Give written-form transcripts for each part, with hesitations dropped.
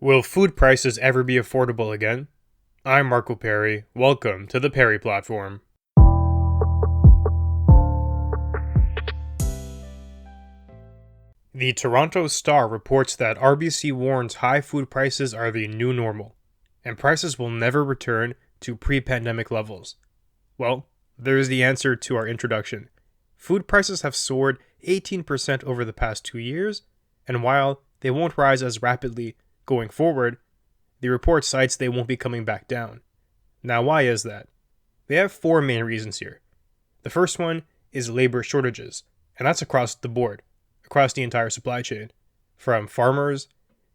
Will food prices ever be affordable again? I'm Marco Perry. Welcome to the Perry Platform. The Toronto Star reports that RBC warns high food prices are the new normal, and prices will never return to pre-pandemic levels. Well, there's the answer to our introduction. Food prices have soared 18% over the past 2 years, and while they won't rise as rapidly going forward, the report cites they won't be coming back down. Now, why is that? They have four main reasons here. The first one is labor shortages, and that's across the board, across the entire supply chain, from farmers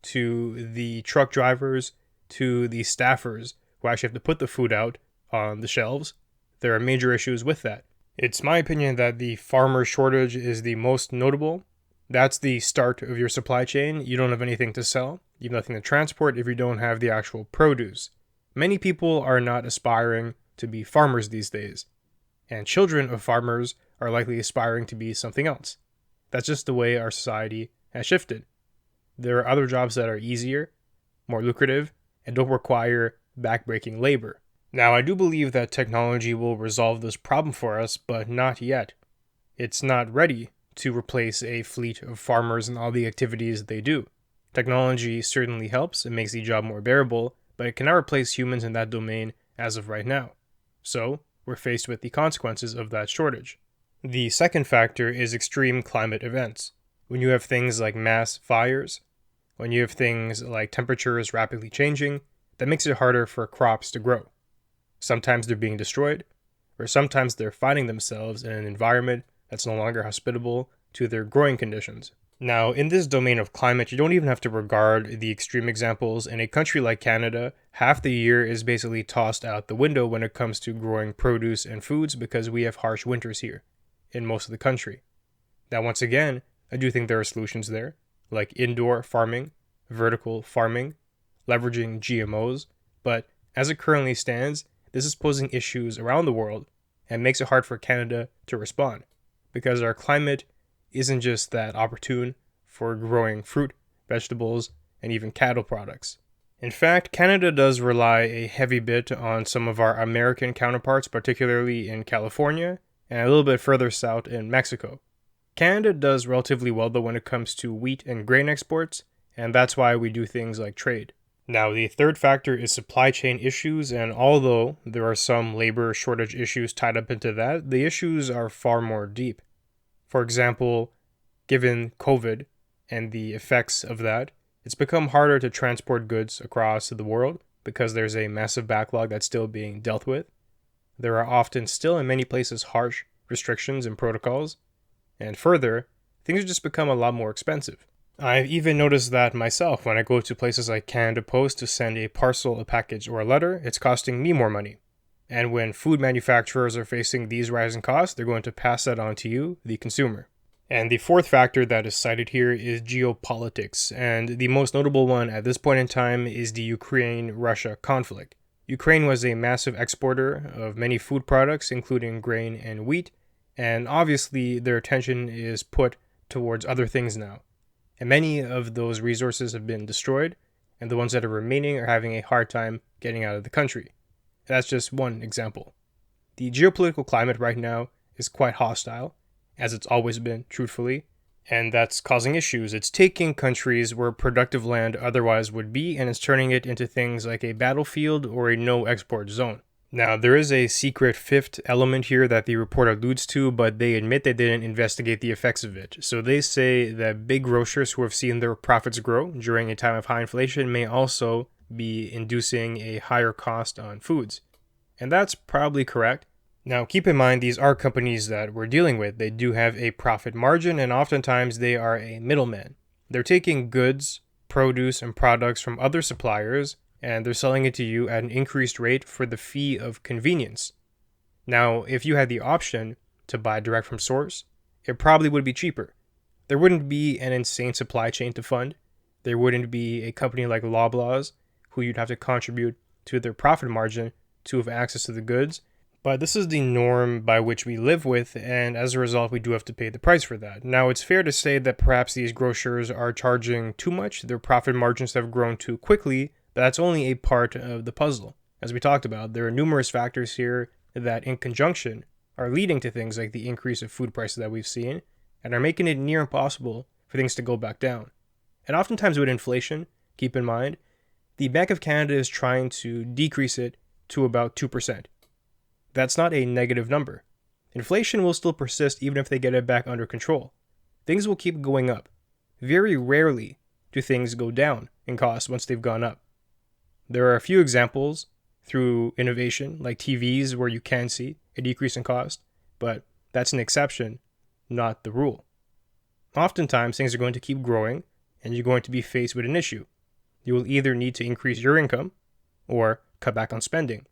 to the truck drivers to the staffers who actually have to put the food out on the shelves. There are major issues with that. It's my opinion that the farmer shortage is the most notable. That's the start of your supply chain. You don't have anything to sell. You have nothing to transport if you don't have the actual produce. Many people are not aspiring to be farmers these days, and children of farmers are likely aspiring to be something else. That's just the way our society has shifted. There are other jobs that are easier, more lucrative, and don't require backbreaking labor. Now, I do believe that technology will resolve this problem for us, but not yet. It's not ready to replace a fleet of farmers and all the activities they do. Technology certainly helps, it makes the job more bearable, but it cannot replace humans in that domain as of right now. So, we're faced with the consequences of that shortage. The second factor is extreme climate events. When you have things like mass fires, when you have things like temperatures rapidly changing, that makes it harder for crops to grow. Sometimes they're being destroyed, or sometimes they're finding themselves in an environment that's no longer hospitable to their growing conditions. Now, in this domain of climate, you don't even have to regard the extreme examples. In a country like Canada, half the year is basically tossed out the window when it comes to growing produce and foods because we have harsh winters here in most of the country. Now, once again, I do think there are solutions there, like indoor farming, vertical farming, leveraging GMOs, but as it currently stands, this is posing issues around the world and makes it hard for Canada to respond, because our climate isn't just that opportune for growing fruit, vegetables, and even cattle products. In fact, Canada does rely a heavy bit on some of our American counterparts, particularly in California, and a little bit further south in Mexico. Canada does relatively well though when it comes to wheat and grain exports, and that's why we do things like trade. Now, the third factor is supply chain issues, and although there are some labor shortage issues tied up into that, the issues are far more deep. For example, given COVID and the effects of that, it's become harder to transport goods across the world because there's a massive backlog that's still being dealt with. There are often still in many places harsh restrictions and protocols, and further, things have just become a lot more expensive. I've even noticed that myself when I go to places like Canada Post to send a parcel, a package, or a letter, it's costing me more money. And when food manufacturers are facing these rising costs, they're going to pass that on to you, the consumer. And the fourth factor that is cited here is geopolitics, and the most notable one at this point in time is the Ukraine-Russia conflict. Ukraine was a massive exporter of many food products, including grain and wheat, and obviously their attention is put towards other things now. And many of those resources have been destroyed, and the ones that are remaining are having a hard time getting out of the country. That's just one example. The geopolitical climate right now is quite hostile, as it's always been, truthfully, and that's causing issues. It's taking countries where productive land otherwise would be, and it's turning it into things like a battlefield or a no-export zone. Now, there is a secret fifth element here that the report alludes to, but they admit they didn't investigate the effects of it. So they say that big grocers who have seen their profits grow during a time of high inflation may also be inducing a higher cost on foods. And that's probably correct. Now, keep in mind, these are companies that we're dealing with. They do have a profit margin, and oftentimes they are a middleman. They're taking goods, produce, and products from other suppliers, and they're selling it to you at an increased rate for the fee of convenience. Now, if you had the option to buy direct from source, it probably would be cheaper. There wouldn't be an insane supply chain to fund. There wouldn't be a company like Loblaws who you'd have to contribute to their profit margin to have access to the goods. But this is the norm by which we live with, and as a result, we do have to pay the price for that. Now, it's fair to say that perhaps these grocers are charging too much, their profit margins have grown too quickly, but that's only a part of the puzzle. As we talked about, there are numerous factors here that, in conjunction, are leading to things like the increase of food prices that we've seen, and are making it near impossible for things to go back down. And oftentimes with inflation, keep in mind, the Bank of Canada is trying to decrease it to about 2%. That's not a negative number. Inflation will still persist even if they get it back under control. Things will keep going up. Very rarely do things go down in cost once they've gone up. There are a few examples through innovation, like TVs, where you can see a decrease in cost, but that's an exception, not the rule. Oftentimes, things are going to keep growing, and you're going to be faced with an issue. You will either need to increase your income or cut back on spending.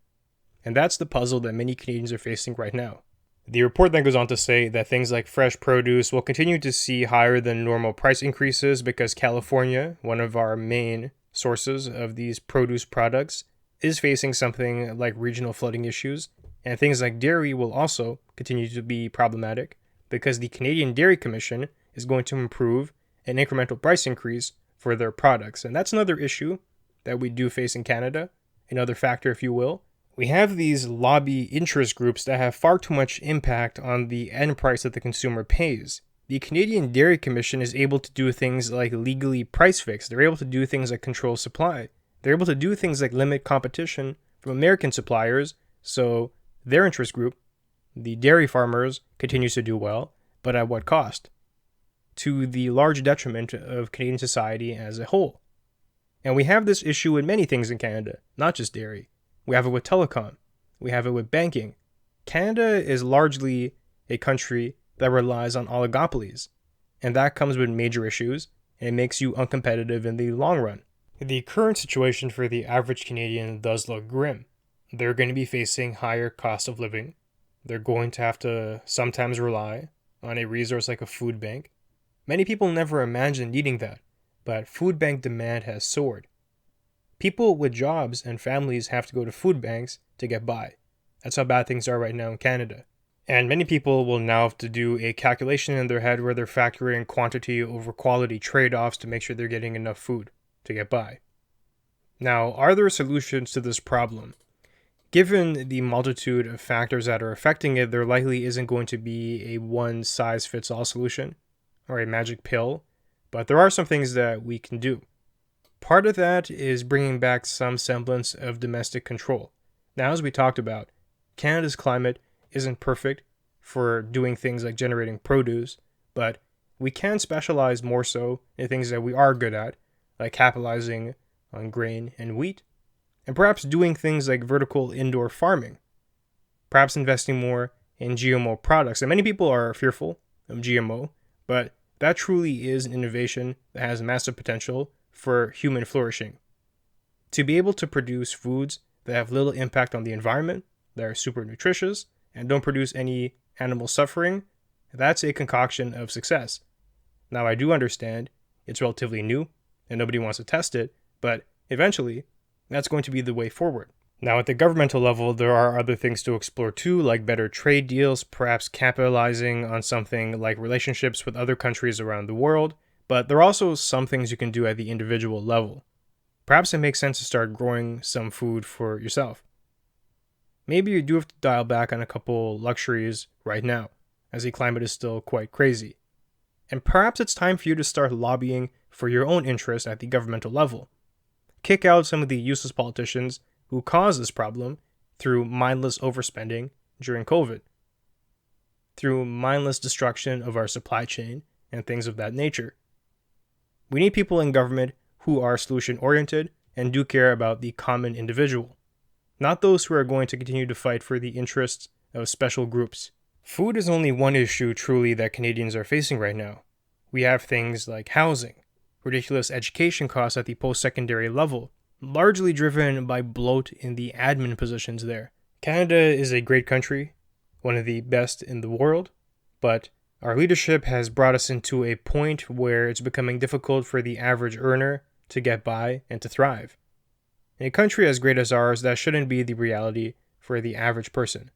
And that's the puzzle that many Canadians are facing right now. The report then goes on to say that things like fresh produce will continue to see higher than normal price increases because California, one of our main sources of these produce products, is facing something like regional flooding issues, and things like dairy will also continue to be problematic because the Canadian Dairy Commission is going to approve an incremental price increase for their products. And that's another issue that we do face in Canada, another factor, if you will. We have these lobby interest groups that have far too much impact on the end price that the consumer pays. The Canadian Dairy Commission is able to do things like legally price fix. They're able to do things like control supply. They're able to do things like limit competition from American suppliers, so their interest group, the dairy farmers, continues to do well, but at what cost? To the large detriment of Canadian society as a whole. And we have this issue with many things in Canada, not just dairy. We have it with telecom. We have it with banking. Canada is largely a country that relies on oligopolies, and that comes with major issues, and it makes you uncompetitive in the long run. The current situation for the average Canadian does look grim. They're going to be facing higher cost of living. They're going to have to sometimes rely on a resource like a food bank. Many people never imagined needing that, but food bank demand has soared. People with jobs and families have to go to food banks to get by. That's how bad things are right now in Canada. And many people will now have to do a calculation in their head where they're factoring quantity over quality trade-offs to make sure they're getting enough food to get by. Now, are there solutions to this problem? Given the multitude of factors that are affecting it, there likely isn't going to be a one-size-fits-all solution or a magic pill, but there are some things that we can do. Part of that is bringing back some semblance of domestic control. Now, as we talked about, Canada's climate isn't perfect for doing things like generating produce, but we can specialize more so in things that we are good at, like capitalizing on grain and wheat, and perhaps doing things like vertical indoor farming, perhaps investing more in GMO products. And many people are fearful of GMO, but that truly is an innovation that has massive potential for human flourishing. To be able to produce foods that have little impact on the environment, that are super nutritious, and don't produce any animal suffering, that's a concoction of success. Now, I do understand it's relatively new, and nobody wants to test it, but eventually, that's going to be the way forward. Now, at the governmental level, there are other things to explore too, like better trade deals, perhaps capitalizing on something like relationships with other countries around the world, but there are also some things you can do at the individual level. Perhaps it makes sense to start growing some food for yourself. Maybe you do have to dial back on a couple luxuries right now, as the climate is still quite crazy. And perhaps it's time for you to start lobbying for your own interests at the governmental level. Kick out some of the useless politicians who caused this problem through mindless overspending during COVID, through mindless destruction of our supply chain and things of that nature. We need people in government who are solution-oriented and do care about the common individual, not those who are going to continue to fight for the interests of special groups. Food is only one issue truly that Canadians are facing right now. We have things like housing, ridiculous education costs at the post-secondary level, largely driven by bloat in the admin positions there. Canada is a great country, one of the best in the world, but our leadership has brought us into a point where it's becoming difficult for the average earner to get by and to thrive. In a country as great as ours, that shouldn't be the reality for the average person.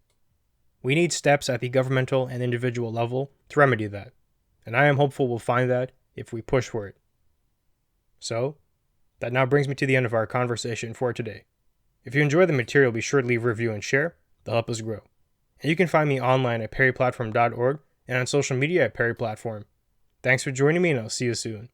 We need steps at the governmental and individual level to remedy that, and I am hopeful we'll find that if we push for it. So, that now brings me to the end of our conversation for today. If you enjoy the material, be sure to leave a review and share. They'll help us grow. And you can find me online at perryplatform.org and on social media at perryplatform. Thanks for joining me, and I'll see you soon.